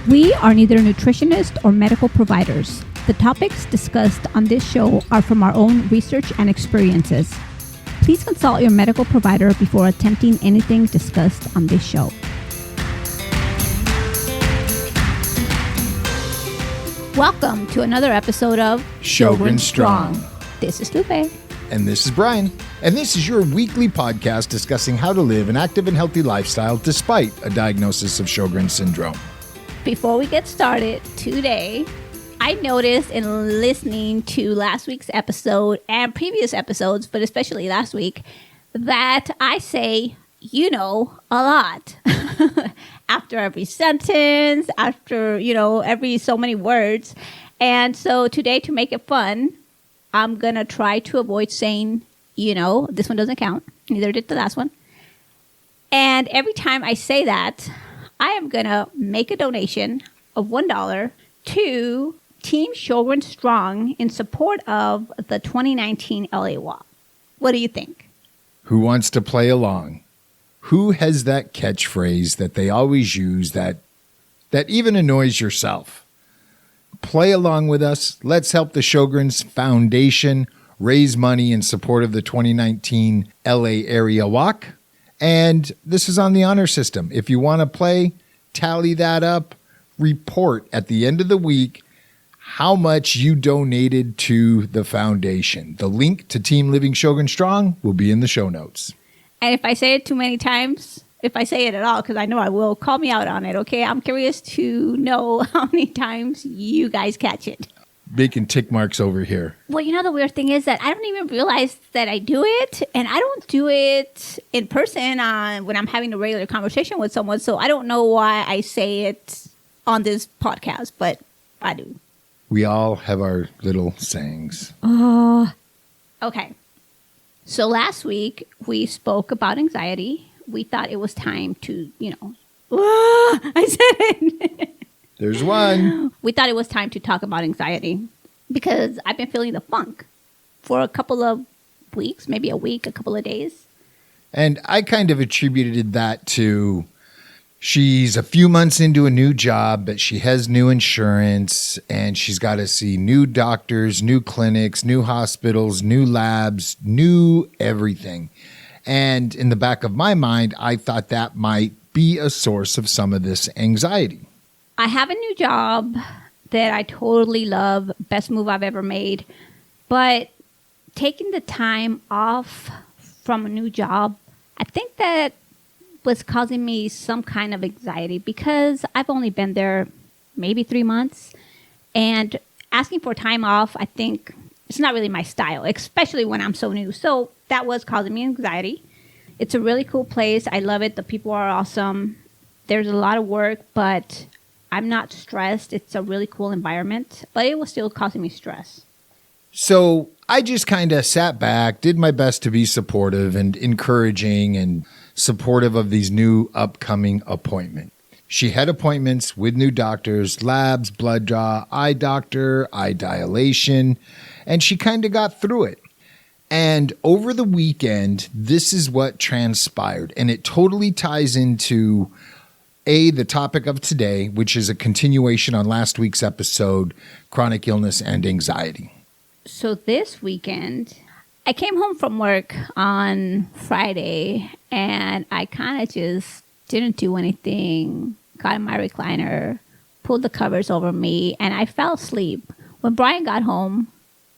We are neither nutritionists or medical providers. The topics discussed on this show are from our own research and experiences. Please consult your medical provider before attempting anything discussed on this show. Welcome to another episode of Sjogren Strong. This is Lupe. And this is Brian. And this is your weekly podcast discussing how to live an active and healthy lifestyle despite a diagnosis of Sjogren's syndrome. Before we get started today, I noticed in listening to last week's episode and previous episodes, but especially last week, that I say, you know, a lot. After every sentence, after, every so many words. And so today, to make it fun, I'm going to try to avoid saying, this one doesn't count. Neither did the last one. And every time I say that, I am going to make a donation of $1 to Team Sjogren Strong in support of the 2019 LA Walk. What do you think? Who wants to play along? Who has that catchphrase that they always use that even annoys yourself? Play along with us. Let's help the Sjogrens Foundation raise money in support of the 2019 LA Area Walk. And this is on the honor system. If you want to play, tally that up, report at the end of the week how much you donated to the foundation. The link to Team Living Sjogren Strong will be in the show notes. And if I say it too many times, if I say it at all, because I know I will, call me out on it, okay? I'm curious to know how many times you guys catch it. Making tick marks over here. Well, the weird thing is that I don't even realize that I do it, and I don't do it in person when I'm having a regular conversation with someone, so I don't know why I say it on this podcast, but I do. We all have our little sayings. Okay. So last week, we spoke about anxiety. We thought it was time to, I said it. There's one. We thought it was time to talk about anxiety because I've been feeling the funk for a couple of weeks, maybe a week, a couple of days. And I kind of attributed that to she's a few months into a new job, but she has new insurance and she's got to see new doctors, new clinics, new hospitals, new labs, new everything. And in the back of my mind, I thought that might be a source of some of this anxiety. I have a new job that I totally love, best move I've ever made. But taking the time off from a new job, I think that was causing me some kind of anxiety because I've only been there maybe 3 months. And asking for time off, I think it's not really my style, especially when I'm so new. So that was causing me anxiety. It's a really cool place. I love it. The people are awesome. There's a lot of work, but I'm not stressed. It's a really cool environment, but it was still causing me stress. So I just kind of sat back, did my best to be supportive and encouraging and supportive of these new upcoming appointments. She had appointments with new doctors, labs, blood draw, eye doctor, eye dilation, and she kind of got through it. And over the weekend, this is what transpired. And it totally ties into the topic of today, which is a continuation on last week's episode, chronic illness and anxiety. So this weekend, I came home from work on Friday and I kind of just didn't do anything, got in my recliner, pulled the covers over me, and I fell asleep. When Brian got home,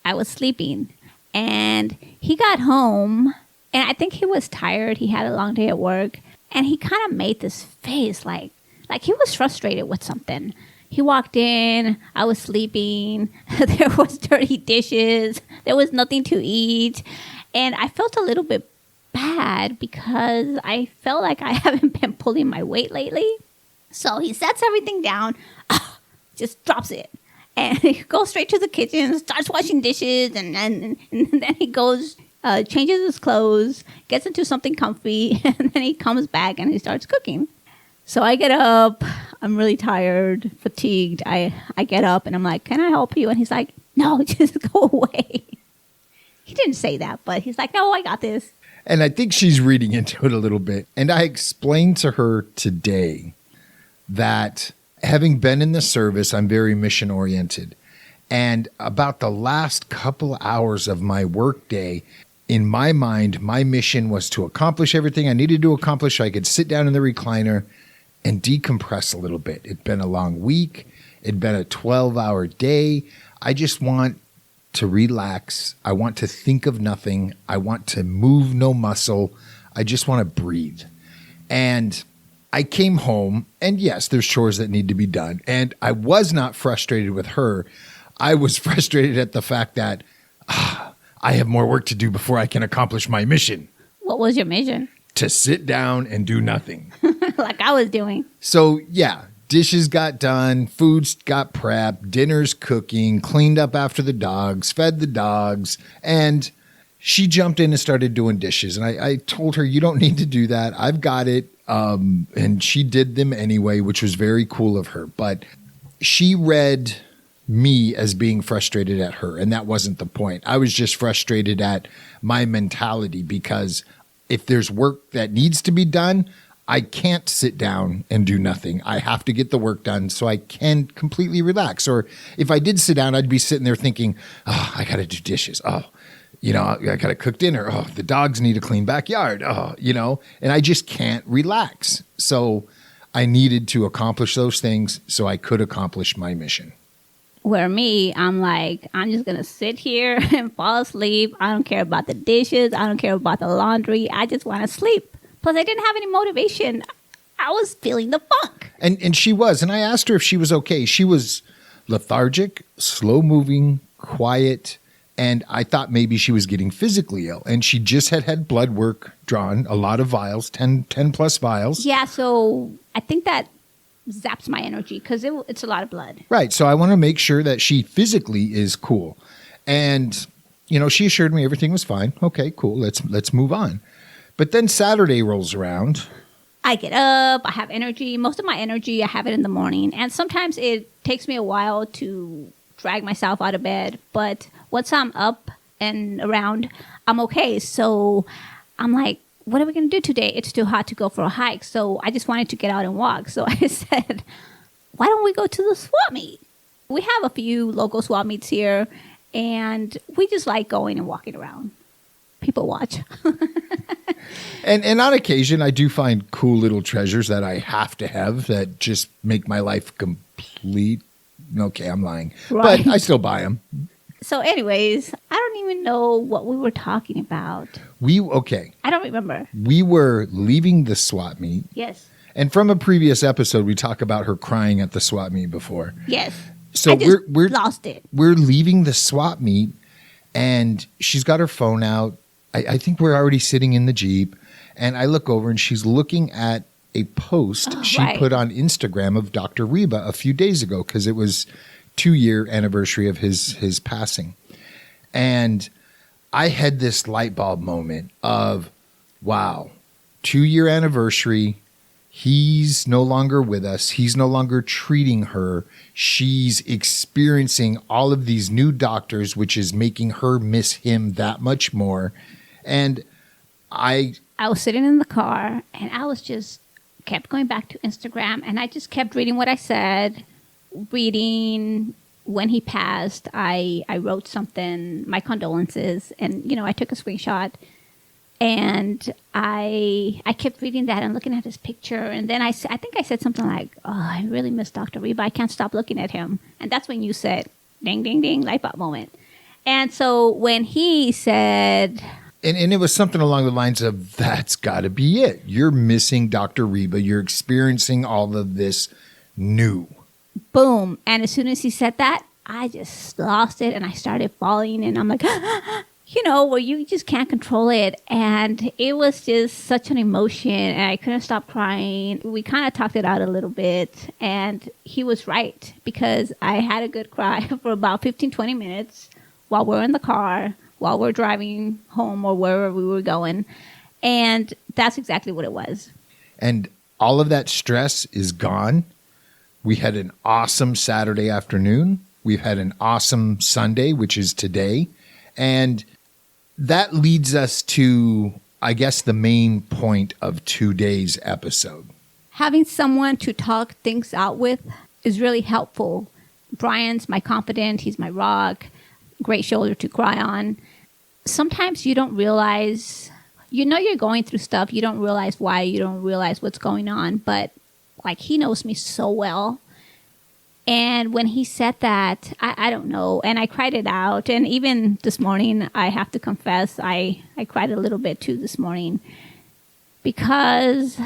I was sleeping. And he got home, and I think he was tired. He had a long day at work. And he kind of made this face like he was frustrated with something. He walked in. I was sleeping. There was dirty dishes. There was nothing to eat. And I felt a little bit bad because I felt like I haven't been pulling my weight lately. So he sets everything down, just drops it. And he goes straight to the kitchen, starts washing dishes, and then he goes, changes his clothes, gets into something comfy, and then he comes back and he starts cooking. So I get up. I'm really tired, fatigued. I get up and I'm like, can I help you? And he's like, no, just go away. He didn't say that, but he's like, no, I got this. And I think she's reading into it a little bit. And I explained to her today that Having been in the service, I'm very mission oriented. And about the last couple hours of my workday, in my mind, my mission was to accomplish everything I needed to accomplish so I could sit down in the recliner and decompress a little bit. It'd been a long week. It'd been a 12-hour day. I just want to relax. I want to think of nothing. I want to move no muscle. I just want to breathe. And I came home, and yes, there's chores that need to be done. And I was not frustrated with her. I was frustrated at the fact that I have more work to do before I can accomplish my mission. What was your mission? To sit down and do nothing. Like I was doing. So, yeah, dishes got done, foods got prepped, dinner's cooking, cleaned up after the dogs, fed the dogs, and she jumped in and started doing dishes. And I told her, you don't need to do that. I've got it. And she did them anyway, which was very cool of her. But she read me as being frustrated at her, and that wasn't the point. I was just frustrated at my mentality because if there's work that needs to be done, I can't sit down and do nothing. I have to get the work done so I can completely relax. Or if I did sit down, I'd be sitting there thinking, oh, I got to do dishes. Oh, I got to cook dinner. Oh, the dogs need a clean backyard. Oh, and I just can't relax. So I needed to accomplish those things so I could accomplish my mission. Where me, I'm like, I'm just going to sit here and fall asleep. I don't care about the dishes. I don't care about the laundry. I just want to sleep. Plus, I didn't have any motivation. I was feeling the funk. And she was. And I asked her if she was okay. She was lethargic, slow-moving, quiet, and I thought maybe she was getting physically ill. And she just had blood work drawn, a lot of vials, 10 plus vials. Yeah, so I think that zaps my energy because it's a lot of blood. Right. So I want to make sure that she physically is cool. And, she assured me everything was fine. Okay, cool. Let's move on. But then Saturday rolls around. I get up. I have energy. Most of my energy, I have it in the morning. And sometimes it takes me a while to drag myself out of bed. But once I'm up and around, I'm okay. So I'm like, what are we going to do today? It's too hot to go for a hike. So I just wanted to get out and walk. So I said, why don't we go to the swap meet? We have a few local swap meets here, and we just like going and walking around. People watch. And on occasion, I do find cool little treasures that I have to have that just make my life complete. Okay, I'm lying. Right. But I still buy them. So anyways, I don't even know what we were talking about. I don't remember. We were leaving the swap meet. Yes. And from a previous episode, we talked about her crying at the swap meet before. Yes. So we're lost it. We're leaving the swap meet, and she's got her phone out. I think we're already sitting in the Jeep, and I look over, and she's looking at a post she put on Instagram of Dr. Reba a few days ago because it was 2-year anniversary of his passing. And I had this light bulb moment of, wow, 2-year anniversary. He's no longer with us. He's no longer treating her. She's experiencing all of these new doctors, which is making her miss him that much more. And I was sitting in the car, and I was just kept going back to Instagram, and I just kept reading what I said. Reading when he passed, I wrote something, my condolences, and I took a screenshot, and I kept reading that and looking at his picture, and then I think I said something like, "Oh, I really miss Dr. Reba. I can't stop looking at him." And that's when you said, "Ding, ding, ding, Lightbulb Moment." And so when he said, and it was something along the lines of, "That's got to be it. You're missing Dr. Reba. You're experiencing all of this new." Boom. And as soon as he said that, I just lost it and I started falling, and I'm like, where you just can't control it. And it was just such an emotion, and I couldn't stop crying. We kind of talked it out a little bit, and he was right because I had a good cry for about 15-20 minutes while we're in the car, while we're driving home or wherever we were going. And that's exactly what it was. And all of that stress is gone. We had an awesome Saturday afternoon. We've had an awesome Sunday, which is today. And that leads us to, I guess, the main point of today's episode. Having someone to talk things out with. is really helpful. Brian's my confidant. He's my rock. Great shoulder to cry on. Sometimes you don't realize, you're going through stuff. You don't realize why. You don't realize what's going on. But like, he knows me so well. And when he said that, I don't know. And I cried it out. And even this morning, I have to confess, I cried a little bit too this morning. Because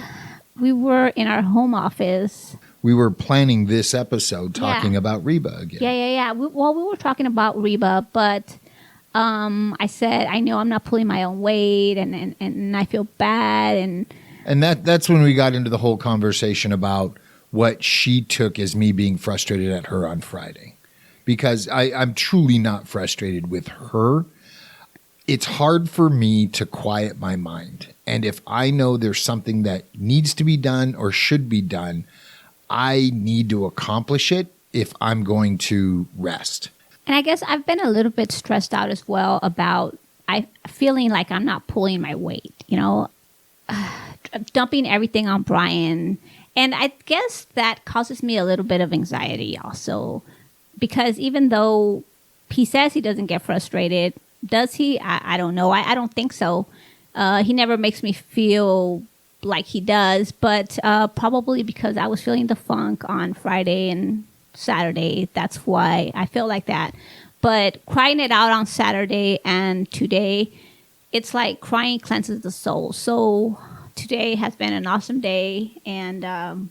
we were in our home office. We were planning this episode talking about Reba again. Yeah. We were talking about Reba, but I said, I know I'm not pulling my own weight and I feel bad. And that's when we got into the whole conversation about what she took as me being frustrated at her on Friday. Because I'm truly not frustrated with her. It's hard for me to quiet my mind. And if I know there's something that needs to be done or should be done, I need to accomplish it if I'm going to rest. And I guess I've been a little bit stressed out as well about feeling like I'm not pulling my weight, dumping everything on Brian. And I guess that causes me a little bit of anxiety also, because even though he says he doesn't get frustrated, does he? I don't know. I don't think so. He never makes me feel like he does, but probably because I was feeling the funk on Friday and Saturday. That's why I feel like that. But crying it out on Saturday and today, it's like crying cleanses the soul. So today has been an awesome day. And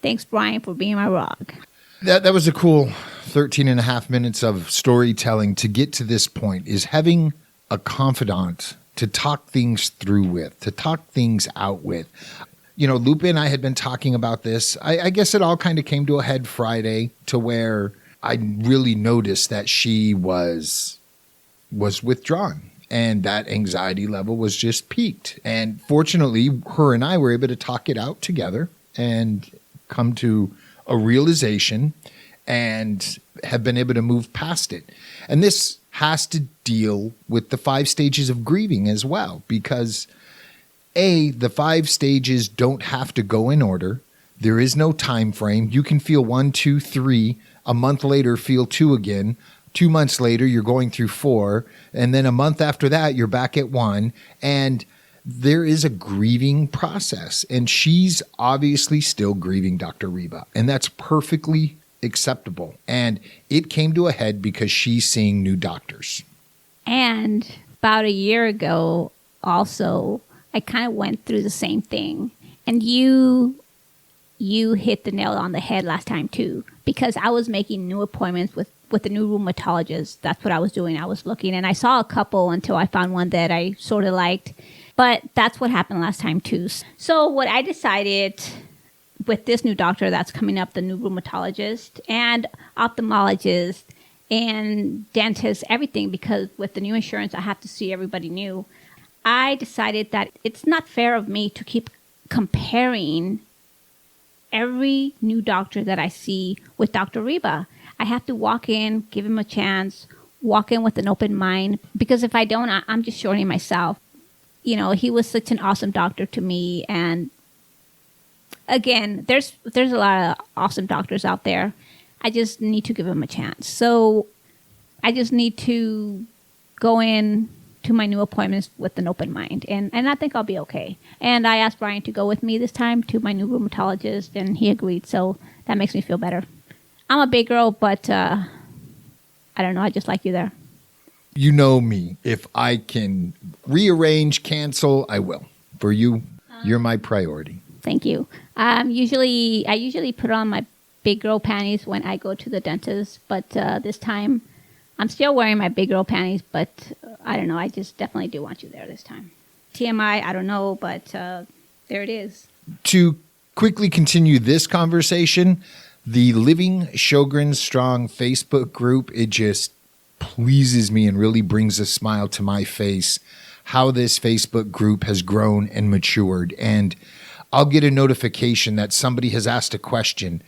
thanks, Brian, for being my rock. That was a cool 13 and a half minutes of storytelling to get to this point, is having a confidant to talk things through with, to talk things out with. Lupe and I had been talking about this. I guess it all kind of came to a head Friday, to where I really noticed that she was withdrawn and that anxiety level was just peaked. And fortunately, her and I were able to talk it out together and come to a realization and have been able to move past it. And this has to deal with the 5 stages of grieving as well, because the 5 stages don't have to go in order. There is no time frame. You can feel 1, 2, 3, a month later feel 2 again. 2 months later, you're going through 4. And then a month after that, you're back at 1. And there is a grieving process. And she's obviously still grieving Dr. Reba. And that's perfectly acceptable. And it came to a head because she's seeing new doctors. And about a year ago, also, I kind of went through the same thing. And you hit the nail on the head last time too, because I was making new appointments with the new rheumatologist. That's what I was doing. I was looking, and I saw a couple until I found one that I sort of liked. But that's what happened last time too. So what I decided with this new doctor that's coming up, the new rheumatologist and ophthalmologist and dentist, everything, because with the new insurance, I have to see everybody new. I decided that it's not fair of me to keep comparing every new doctor that I see with Dr. Reba. I have to walk in, give him a chance, walk in with an open mind, because if I don't, I'm just shorting myself. He was such an awesome doctor to me. And again, there's a lot of awesome doctors out there. I just need to give him a chance. So I just need to go in to my new appointments with an open mind. And I think I'll be okay. And I asked Brian to go with me this time to my new rheumatologist, and he agreed. So that makes me feel better. I'm a big girl, but I don't know. I just like you there. You know me. If I can rearrange, cancel, I will. For you, you're my priority. Thank you. I usually put on my big girl panties when I go to the dentist, but this time I'm still wearing my big girl panties, but I don't know. I just definitely do want you there this time. TMI, I don't know, but there it is. To quickly continue this conversation, the Living Sjogren Strong Facebook group, it just pleases me and really brings a smile to my face how this Facebook group has grown and matured. And I'll get a notification that somebody has asked a question,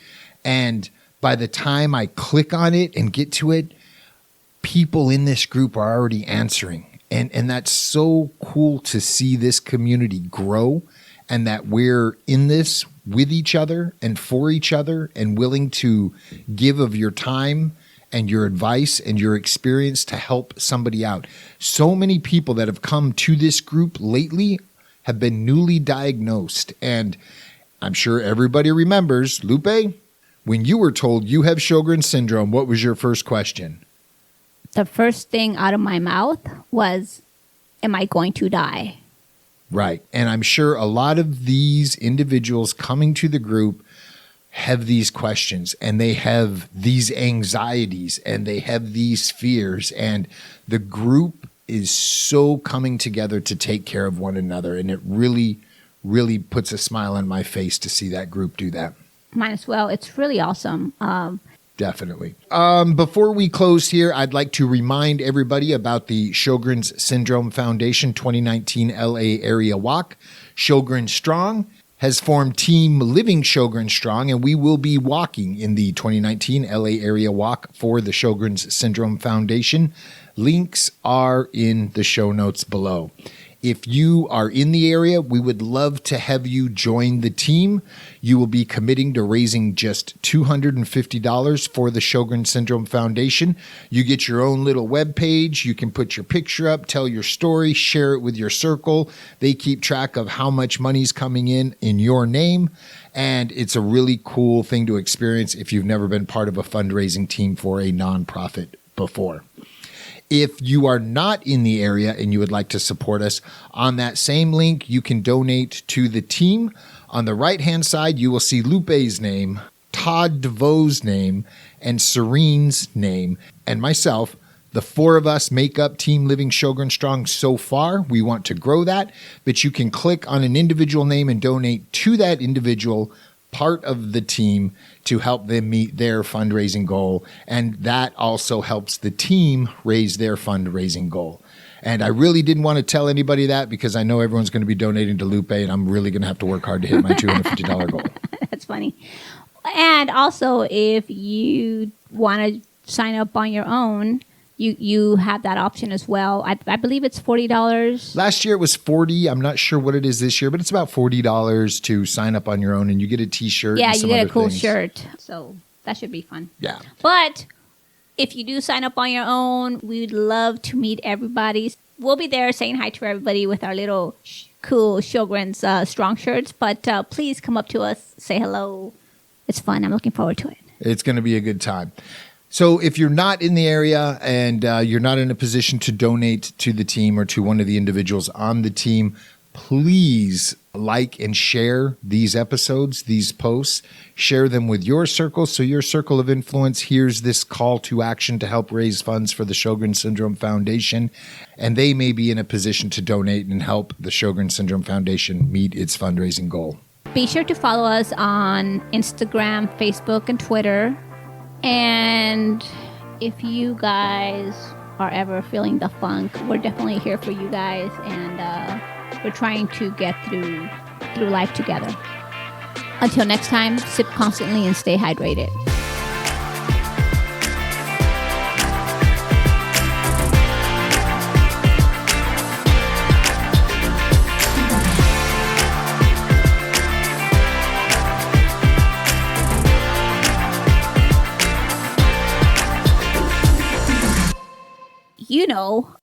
and by the time I click on it and get to it, people in this group are already answering. And that's so cool to see this community grow, and that we're in this with each other and for each other and willing to give of your time and your advice and your experience to help somebody out. So many people that have come to this group lately have been newly diagnosed. And I'm sure everybody remembers, Lupe, when you were told you have Sjogren's syndrome, what was your first question? The first thing out of my mouth was, am I going to die? Right. And I'm sure a lot of these individuals coming to the group have these questions and they have these anxieties and they have these fears. And the group is so coming together to take care of one another. And it really, really puts a smile on my face to see that group do that. Mine as well. It's really awesome. Definitely. Before we close here, I'd like to remind everybody about the Sjogren's Syndrome Foundation 2019 LA Area Walk. Sjogren Strong has formed Team Living Sjogren Strong, and we will be walking in the 2019 LA Area Walk for the Sjogren's Syndrome Foundation. Links are in the show notes below. If you are in the area, we would love to have you join the team. You will be committing to raising just $250 for the Sjogren Syndrome Foundation. You get your own little webpage. You can put your picture up, tell your story, share it with your circle. They keep track of how much money's coming in your name. And it's a really cool thing to experience if you've never been part of a fundraising team for a nonprofit before. If you are not in the area and you would like to support us, on that same link, you can donate to the team. On the right-hand side, you will see Lupe's name, Todd DeVoe's name, and Serene's name, and myself. The four of us make up Team Living Sjogren Strong so far. We want to grow that, but you can click on an individual name and donate to that individual part of the team to help them meet their fundraising goal. And that also helps the team raise their fundraising goal. And I really didn't want to tell anybody that because I know everyone's going to be donating to Lupe and I'm really going to have to work hard to hit my $250 goal. That's funny. And also, if you want to sign up on your own, you have that option as well. I believe it's $40. Last year it was $40. I'm not sure what it is this year, but it's about $40 to sign up on your own, and you get a T-shirt. Yeah, and some you get other a cool things. shirt. So that should be fun. Yeah. But if you do sign up on your own, we'd love to meet everybody. We'll be there saying hi to everybody with our little cool Sjogren's strong shirts. But please come up to us, say hello. It's fun. I'm looking forward to it. It's going to be a good time. So if you're not in the area and you're not in a position to donate to the team or to one of the individuals on the team, please like and share these episodes, these posts. Share them with your circle so your circle of influence hears this call to action to help raise funds for the Sjogren Syndrome Foundation, and they may be in a position to donate and help the Sjogren Syndrome Foundation meet its fundraising goal. Be sure to follow us on Instagram, Facebook, and Twitter. And if you guys are ever feeling the funk, we're definitely here for you guys. And we're trying to get through life together. Until next time, sip constantly and stay hydrated. You know,